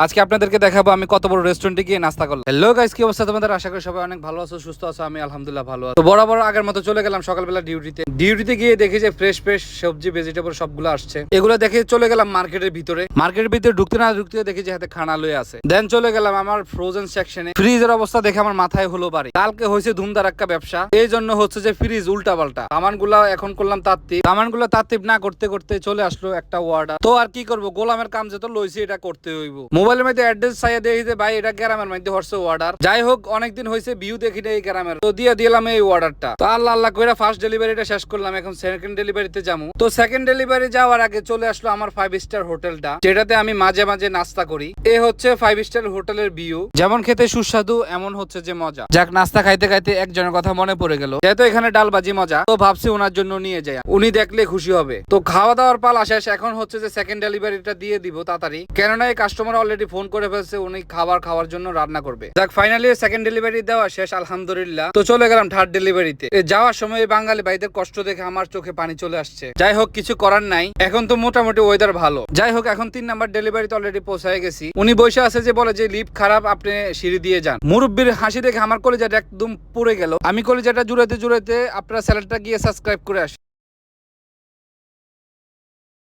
আজকে আপনাদেরকে দেখাবো আমি কত বড় রেস্টুরেন্টে গিয়ে নাস্তা করলাম। হ্যালো গাইস, কি অবস্থা তোমাদের? আশা করি সবাই অনেক ভালো আছো, সুস্থ আছো। আমি আলহামদুলিল্লাহ ভালো আছি। তো বরাবর আগের মতো চলে গেলাম সকালবেলা ডিউটিতে গিয়ে দেখি যে ফ্রেশ ফ্রেশ সবজি ভেজিটেবল সবগুলো আসছে। এগুলো দেখে চলে গেলাম মার্কেটের ভিতরে ঢুকতে না ঢুকতে দেখি যে হাতে খানা লয়ে আছে। দেন চলে গেলাম আমার ফ্রোজেন সেকশনে। ফ্রিজের অবস্থা দেখে আমার মাথায় হলো বাড়ি। কালকে হয়েছে ধুমধারাক্কা ব্যবসা, এই জন্য হচ্ছে যে ফ্রিজ উল্টা পাল্টা। সামানগুলো এখন করলাম তাত্তিব না করতে করতে চলে আসলো একটা অর্ডার। তো আর কি করবো, গোলামের কাম যেটা লইছি এটা করতে হইব। মোবাইলের মধ্যে অ্যাড্রেস চাইয়া দেখি যে ভাই এটা গ্রামের মধ্যে হচ্ছে অর্ডার। যাই হোক, অনেকদিন হয়েছে ভিউ দেখি না এই গ্রামের, তো দিয়ে দিলাম এই অর্ডারটা। তো আল্লাহ আল্লাহ কইরা ফার্স্ট ডেলিভারিটা শেষ করলাম, এখন সেকেন্ড ডেলিভারিতে যাবো। তো সেকেন্ড ডেলিভারি যাওয়ার আগে চলে আসলো আমার 5 স্টার হোটেলটা, যেটাতে আমি মাঝে মাঝে নাস্তা করি। এ হচ্ছে 5 স্টার হোটেলের ভিউ, যেমন খেতে সুস্বাদু এমন হচ্ছে যে মজা। যাক, নাস্তা খাইতে খাইতে একজনের কথা মনে পড়ে গেল, যেহেতু এখানে ডাল ভাজি মজা, তো ভাবছি ওনার জন্য নিয়ে যাই, উনি দেখলে খুশি হবে। তো খাওয়া দাওয়ার পালা শেষ, এখন হচ্ছে যে সেকেন্ড ডেলিভারিটা দিয়ে দিব তাড়াতাড়ি, কেননা এই কাস্টমার অলরেডি ফোন করে ফেলছে, উনি খাবার খাওয়ার জন্য রান্না করবে। যাক, ফাইনালি সেকেন্ড ডেলিভারি দেওয়া শেষ আলহামদুলিল্লাহ। তো চলে গেলাম থার্ড ডেলিভারিতে। যাওয়ার সময় বাঙালি ভাইদের কষ্ট দেখে আমার চোখে পানি চলে আসছে। যাই হোক, কিছু করার নাই, এখন তো মোটামুটি ওয়েদার ভালো। যাই হোক, এখন 3 নাম্বার ডেলিভারিতে অলরেডি পৌঁছায় গেছি। উনি বসে আছে, যে বলে যে লিফট খারাপ, আপনি সিঁড়ি দিয়ে যান। মুরব্বির হাসি দেখে আমার কলিজাটা একদম পুড়ে গেল। আমি কলিজাটা জুড়াইতে আপনারা চ্যানেলটা গিয়ে সাবস্ক্রাইব করে আসি।